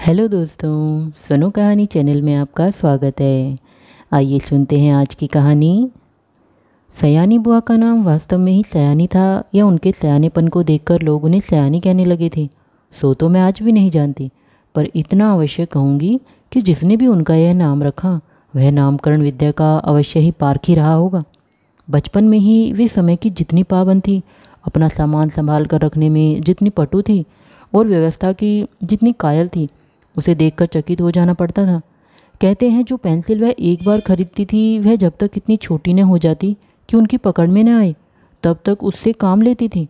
Hello दोस्तों, सुनो कहानी चैनल में आपका स्वागत है। आइए सुनते हैं आज की कहानी। सयानी बुआ का नाम वास्तव में ही सयानी था या उनके सयानेपन को देखकर लोग उन्हें सयानी कहने लगे थे, सो तो मैं आज भी नहीं जानती। पर इतना अवश्य कहूँगी कि जिसने भी उनका यह नाम रखा वह नामकरण विद्या का अवश्य ही पारखी रहा होगा। बचपन में ही वे समय की जितनी पाबंद थी, अपना सामान संभाल कर रखने में जितनी पटु थी और व्यवस्था की जितनी कायल थी, उसे देखकर चकित हो जाना पड़ता था। कहते हैं जो पेंसिल वह एक बार खरीदती थी वह जब तक इतनी छोटी न हो जाती कि उनकी पकड़ में न आए तब तक उससे काम लेती थी।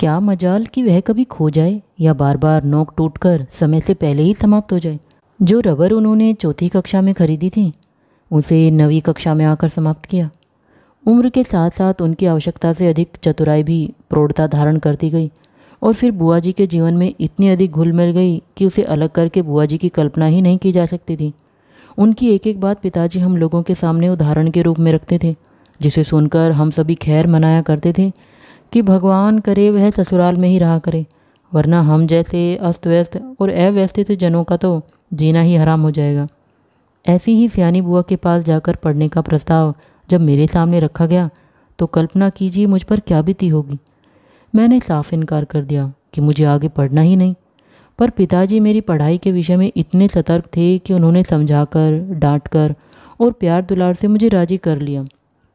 क्या मजाल कि वह कभी खो जाए या बार बार नोक टूटकर समय से पहले ही समाप्त हो जाए। जो रबर उन्होंने चौथी कक्षा में खरीदी थी उसे 9वीं कक्षा में आकर समाप्त किया। उम्र के साथ साथ उनकी आवश्यकता से अधिक चतुराई भी प्रौढ़ता धारण करती गई और फिर बुआ जी के जीवन में इतनी अधिक घुल मिल गई कि उसे अलग करके बुआ जी की कल्पना ही नहीं की जा सकती थी। उनकी एक एक बात पिताजी हम लोगों के सामने उदाहरण के रूप में रखते थे, जिसे सुनकर हम सभी खैर मनाया करते थे कि भगवान करे वह ससुराल में ही रहा करे, वरना हम जैसे अस्त व्यस्त और अव्यवस्थित जनों का तो जीना ही हराम हो जाएगा। ऐसी ही सियानी बुआ के पास जाकर पढ़ने का प्रस्ताव जब मेरे सामने रखा गया तो कल्पना कीजिए मुझ पर क्या बीती होगी। मैंने साफ इनकार कर दिया कि मुझे आगे पढ़ना ही नहीं। पर पिताजी मेरी पढ़ाई के विषय में इतने सतर्क थे कि उन्होंने समझाकर, डांटकर और प्यार दुलार से मुझे राजी कर लिया।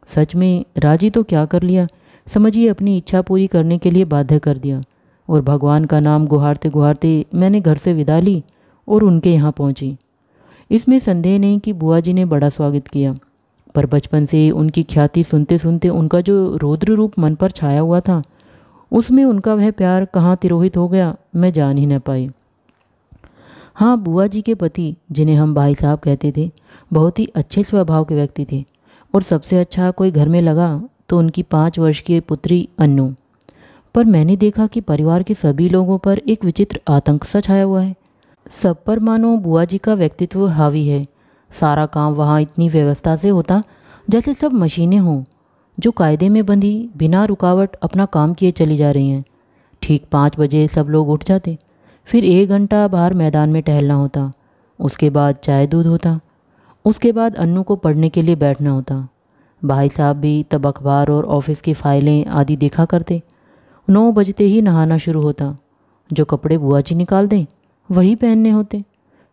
सच में राजी तो क्या कर लिया, समझिए अपनी इच्छा पूरी करने के लिए बाध्य कर दिया। और भगवान का नाम गुहारते गुहारते मैंने घर से विदा ली और उनके यहाँ पहुँची। इसमें संदेह नहीं कि बुआ जी ने बड़ा स्वागत किया, पर बचपन से उनकी ख्याति सुनते सुनते उनका जो रौद्र रूप मन पर छाया हुआ था, उसमें उनका वह प्यार कहाँ तिरोहित हो गया मैं जान ही न पाई। हाँ, बुआ जी के पति, जिन्हें हम भाई साहब कहते थे, बहुत ही अच्छे स्वभाव के व्यक्ति थे और सबसे अच्छा कोई घर में लगा तो उनकी 5 वर्षीय पुत्री अन्नू। पर मैंने देखा कि परिवार के सभी लोगों पर एक विचित्र आतंक सा छाया हुआ है। सब पर मानो बुआ जी का व्यक्तित्व हावी है। सारा काम वहाँ इतनी व्यवस्था से होता जैसे सब मशीनें हों जो कायदे में बंधी बिना रुकावट अपना काम किए चली जा रही हैं। ठीक 5 बजे सब लोग उठ जाते, फिर 1 घंटा बाहर मैदान में टहलना होता, उसके बाद चाय दूध होता, उसके बाद अन्नू को पढ़ने के लिए बैठना होता। भाई साहब भी तब अखबार और ऑफिस की फाइलें आदि देखा करते। 9 बजते ही नहाना शुरू होता, जो कपड़े बुआ जी निकाल दें वही पहनने होते।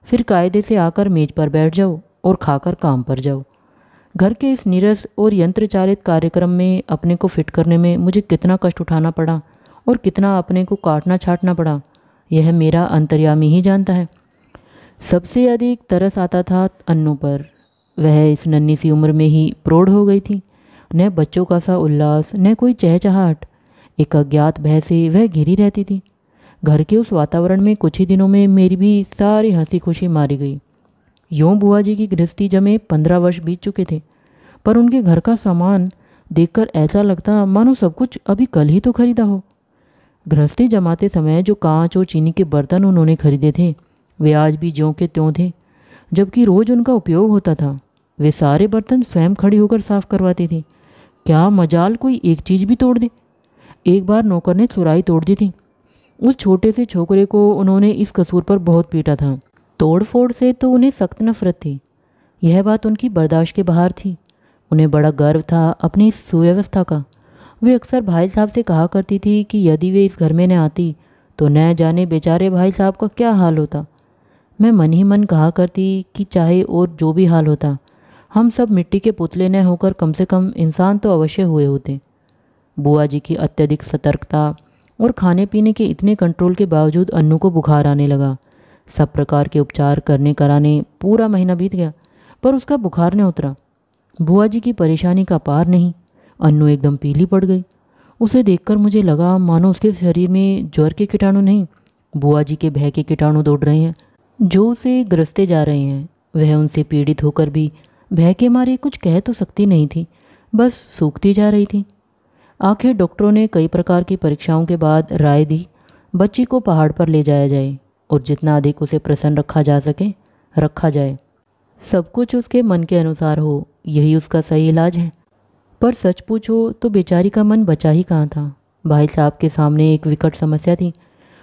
फिर कायदे से आकर मेज पर बैठ जाओ और खाकर काम पर जाओ। घर के इस नीरस और यंत्र चालित कार्यक्रम में अपने को फिट करने में मुझे कितना कष्ट उठाना पड़ा और कितना अपने को काटना छाटना पड़ा, यह मेरा अंतर्यामी ही जानता है। सबसे अधिक तरस आता था अन्नू पर। वह इस नन्ही सी उम्र में ही प्रौढ़ हो गई थी। न बच्चों का सा उल्लास, न कोई चहचहाट, एक अज्ञात भय से वह घिरी रहती थी। घर के उस वातावरण में कुछ ही दिनों में मेरी भी सारी हंसी खुशी मारी गई। यूँ बुआ जी की गृहस्थी जमे 15 वर्ष बीत चुके थे, पर उनके घर का सामान देखकर ऐसा लगता मानो सब कुछ अभी कल ही तो खरीदा हो। गृहस्थी जमाते समय जो कांच और चीनी के बर्तन उन्होंने खरीदे थे वे आज भी ज्यों के त्यों थे, जबकि रोज उनका उपयोग होता था। वे सारे बर्तन स्वयं खड़ी होकर साफ करवाती थी। क्या मजाल कोई एक चीज़ भी तोड़ दे। एक बार नौकर ने सुराही तोड़ दी थी। उस छोटे से छोकरे को उन्होंने इस कसूर पर बहुत पीटा था। तोड़ फोड़ से तो उन्हें सख्त नफरत थी। यह बात उनकी बर्दाश्त के बाहर थी। उन्हें बड़ा गर्व था अपनी इस सुव्यवस्था का। वे अक्सर भाई साहब से कहा करती थी कि यदि वे इस घर में न आती तो न जाने बेचारे भाई साहब का क्या हाल होता। मैं मन ही मन कहा करती कि चाहे और जो भी हाल होता, हम सब मिट्टी के पुतले न होकर कम से कम इंसान तो अवश्य हुए होते। बुआ जी की अत्यधिक सतर्कता और खाने पीने के इतने कंट्रोल के बावजूद अन्नू को बुखार आने लगा। सब प्रकार के उपचार करने कराने पूरा महीना बीत गया, पर उसका बुखार न उतरा। बुआ जी की परेशानी का पार नहीं। अन्नू एकदम पीली पड़ गई। उसे देखकर मुझे लगा मानो उसके शरीर में ज्वर के कीटाणु नहीं, बुआ जी के भय के कीटाणु दौड़ रहे हैं, जो उसे ग्रसते जा रहे हैं। वह उनसे पीड़ित होकर भी भय के मारे कुछ कह तो सकती नहीं थी, बस सूखती जा रही थी। आखिर डॉक्टरों ने कई प्रकार की परीक्षाओं के बाद राय दी बच्ची को पहाड़ पर ले जाया जाए और जितना अधिक उसे प्रसन्न रखा जा सके रखा जाए। सब कुछ उसके मन के अनुसार हो, यही उसका सही इलाज है। पर सच पूछो तो बेचारी का मन बचा ही कहाँ था। भाई साहब के सामने एक विकट समस्या थी।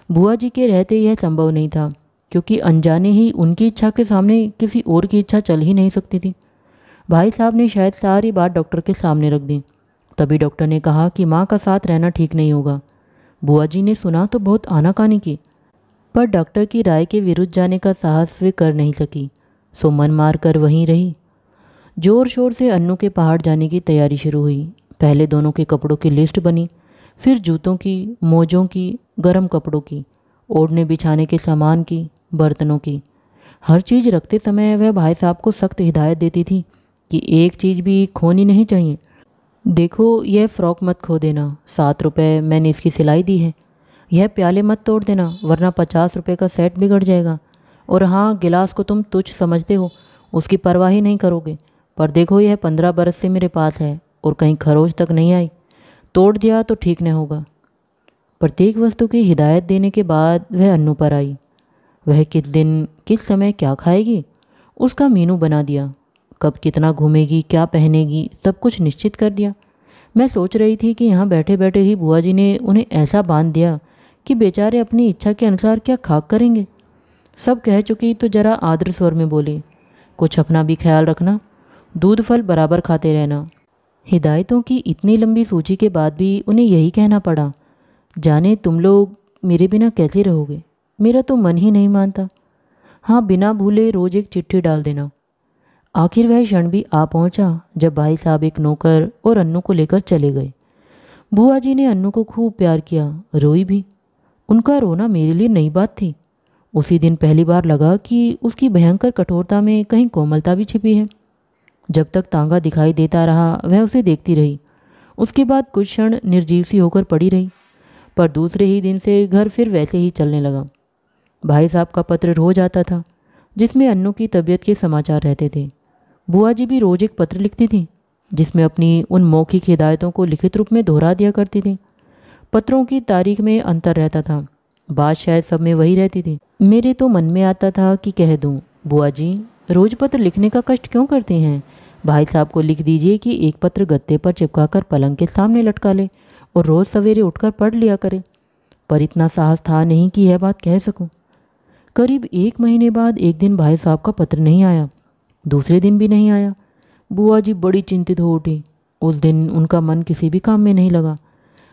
बुआ जी के रहते यह संभव नहीं था क्योंकि अनजाने ही उनकी इच्छा के सामने किसी और की इच्छा चल ही नहीं सकती थी। भाई साहब ने शायद सारी बात डॉक्टर के सामने रख दी। तभी डॉक्टर ने कहा कि माँ का साथ रहना ठीक नहीं होगा। बुआ जी ने सुना तो बहुत आनाकानी की, पर डॉक्टर की राय के विरुद्ध जाने का साहस वे कर नहीं सकी, सो मन मार कर वहीं रही। जोर शोर से अन्नू के पहाड़ जाने की तैयारी शुरू हुई। पहले दोनों के कपड़ों की लिस्ट बनी, फिर जूतों की, मोजों की, गर्म कपड़ों की, ओढ़ने बिछाने के सामान की, बर्तनों की। हर चीज़ रखते समय वह भाई साहब को सख्त हिदायत देती थी कि एक चीज़ भी खोनी नहीं चाहिए। देखो, यह फ़्रॉक मत खो देना, 7 रुपये मैंने इसकी सिलाई दी है। यह प्याले मत तोड़ देना, वरना 50 रुपये का सेट बिगड़ जाएगा। और हाँ, गिलास को तुम तुच्छ समझते हो, उसकी परवाह ही नहीं करोगे, पर देखो यह 15 बरस से मेरे पास है और कहीं खरोच तक नहीं आई, तोड़ दिया तो ठीक नहीं होगा। प्रत्येक वस्तु की हिदायत देने के बाद वह अन्नू पर आई। वह किस दिन किस समय क्या खाएगी उसका मीनू बना दिया। कब कितना घूमेगी, क्या पहनेगी, सब कुछ निश्चित कर दिया। मैं सोच रही थी कि यहाँ बैठे बैठे ही बुआ जी ने उन्हें ऐसा बांध दिया कि बेचारे अपनी इच्छा के अनुसार क्या खाक करेंगे। सब कह चुकी तो जरा आदर स्वर में बोली, कुछ अपना भी ख्याल रखना, दूध फल बराबर खाते रहना। हिदायतों की इतनी लंबी सूची के बाद भी उन्हें यही कहना पड़ा। जाने तुम लोग मेरे बिना कैसे रहोगे, मेरा तो मन ही नहीं मानता। हाँ, बिना भूले रोज़ एक चिट्ठी डाल देना। आखिर वह क्षण भी आ पहुंचा जब भाई साहब एक नौकर और अन्नू को लेकर चले गए। बुआ जी ने अन्नू को खूब प्यार किया, रोई भी। उनका रोना मेरे लिए नई बात थी। उसी दिन पहली बार लगा कि उसकी भयंकर कठोरता में कहीं कोमलता भी छिपी है। जब तक तांगा दिखाई देता रहा वह उसे देखती रही। उसके बाद कुछ क्षण निर्जीव सी होकर पड़ी रही, पर दूसरे ही दिन से घर फिर वैसे ही चलने लगा। भाई साहब का पत्र रोज आता था, जिसमें अन्नू की तबीयत के समाचार रहते थे। बुआ जी भी रोज एक पत्र लिखती थी, जिसमें अपनी उन मौखिक हिदायतों को लिखित रूप में दोहरा दिया करती थी। पत्रों की तारीख में अंतर रहता था, बात शायद सब में वही रहती थी। मेरे तो मन में आता था कि कह दूं, बुआ जी रोज पत्र लिखने का कष्ट क्यों करते हैं। भाई साहब को लिख दीजिए कि एक पत्र गत्ते पर चिपकाकर पलंग के सामने लटका ले और रोज़ सवेरे उठकर पढ़ लिया करे। पर इतना साहस था नहीं कि यह बात कह सकूं। करीब 1 महीने बाद एक दिन भाई साहब का पत्र नहीं आया, दूसरे दिन भी नहीं आया। बुआ जी बड़ी चिंतित हो उठी। उस दिन उनका मन किसी भी काम में नहीं लगा।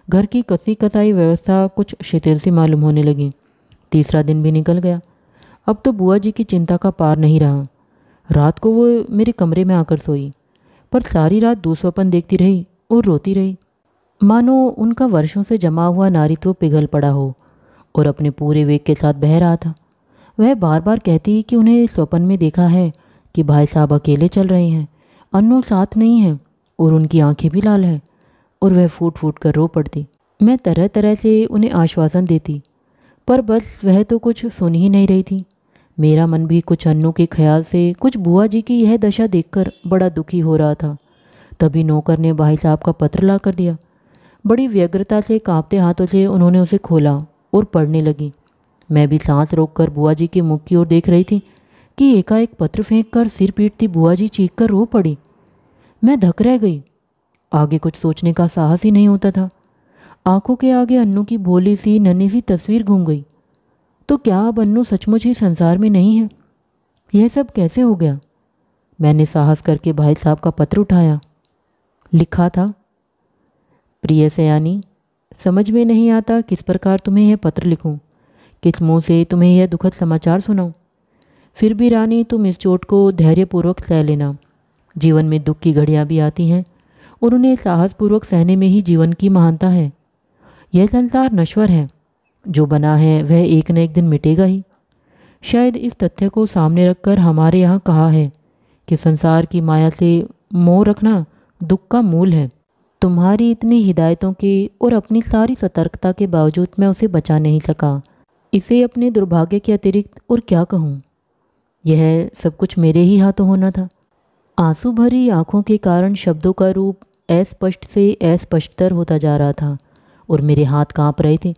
घर की कसी कसाई व्यवस्था कुछ शिथिल सी मालूम होने लगी। तीसरा दिन भी निकल गया। अब तो बुआ जी की चिंता का पार नहीं रहा। रात को वो मेरे कमरे में आकर सोई, पर सारी रात दुस्वप्न देखती रही और रोती रही, मानो उनका वर्षों से जमा हुआ नारीत्व पिघल पड़ा हो और अपने पूरे वेग के साथ बह रहा था। वह बार बार कहती कि उन्हें स्वप्न में देखा है कि भाई साहब अकेले चल रहे हैं, अन्नू साथ नहीं है और उनकी आंखें भी लाल हैं, और वह फूट फूट कर रो पड़ती। मैं तरह तरह से उन्हें आश्वासन देती, पर बस वह तो कुछ सुन ही नहीं रही थी। मेरा मन भी कुछ अन्नू के ख्याल से, कुछ बुआ जी की यह दशा देखकर बड़ा दुखी हो रहा था। तभी नौकर ने भाई साहब का पत्र ला कर दिया। बड़ी व्यग्रता से कांपते हाथों से उन्होंने उसे खोला और पढ़ने लगी। मैं भी सांस रोककर बुआ जी के मुख की ओर देख रही थी कि एकाएक पत्र फेंक कर सिर पीटती बुआ जी चीख कर रो पड़ी। मैं धक रह गई। आगे कुछ सोचने का साहस ही नहीं होता था। आंखों के आगे अन्नू की भोली सी नन्ही सी तस्वीर घूम गई। तो क्या अब अन्नू सचमुच ही संसार में नहीं है? यह सब कैसे हो गया? मैंने साहस करके भाई साहब का पत्र उठाया। लिखा था, प्रिय सयानी, समझ में नहीं आता किस प्रकार तुम्हें यह पत्र लिखूं, किस मुंह से तुम्हें यह दुखद समाचार सुनाऊं। फिर भी रानी, तुम इस चोट को धैर्यपूर्वक सह लेना। जीवन में दुख की घड़ियां भी आती हैं और उन्हें साहसपूर्वक सहने में ही जीवन की महानता है। यह संसार नश्वर है, जो बना है वह एक न एक दिन मिटेगा ही। शायद इस तथ्य को सामने रखकर हमारे यहाँ कहा है कि संसार की माया से मोह रखना दुख का मूल है। तुम्हारी इतनी हिदायतों के और अपनी सारी सतर्कता के बावजूद मैं उसे बचा नहीं सका। इसे अपने दुर्भाग्य के अतिरिक्त और क्या कहूँ। यह सब कुछ मेरे ही हाथों होना था। आंसू भरी आंखों के कारण शब्दों का रूप अस्पष्ट से अस्पष्टतर होता जा रहा था और मेरे हाथ कांप रहे थे।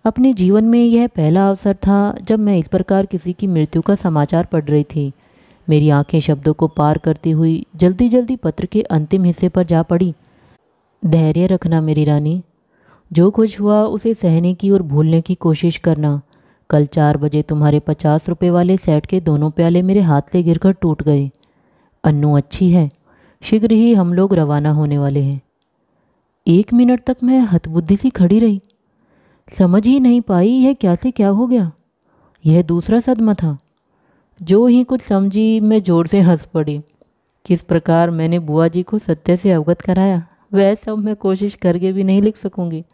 अपने जीवन में यह पहला अवसर था जब मैं इस प्रकार किसी की मृत्यु का समाचार पढ़ रही थी। मेरी आंखें शब्दों को पार करती हुई जल्दी जल्दी पत्र के अंतिम हिस्से पर जा पड़ी। धैर्य रखना मेरी रानी, जो कुछ हुआ उसे सहने की और भूलने की कोशिश करना। कल 4 बजे तुम्हारे 50 रुपए वाले सेट के दोनों प्याले मेरे हाथ से गिरकर टूट गए। अन्नू अच्छी है, शीघ्र ही हम लोग रवाना होने वाले हैं। 1 मिनट तक मैं हतबुद्धि सी खड़ी रही, समझ ही नहीं पाई यह क्या से क्या हो गया। यह दूसरा सदमा था। जो ही कुछ समझी मैं जोर से हंस पड़ी। किस प्रकार मैंने बुआ जी को सत्य से अवगत कराया वह सब मैं कोशिश करके भी नहीं लिख सकूंगी।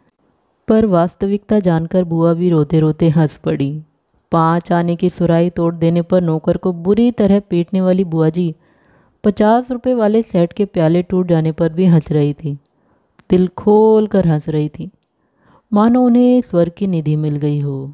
पर वास्तविकता जानकर बुआ भी रोते रोते हंस पड़ी। 5 आने की सुराही तोड़ देने पर नौकर को बुरी तरह पीटने वाली बुआ जी 50 रुपए वाले सेट के प्याले टूट जाने पर भी हंस रही थी। दिल खोल कर हंस रही थी, मानो उन्हें स्वर्ग की निधि मिल गई हो।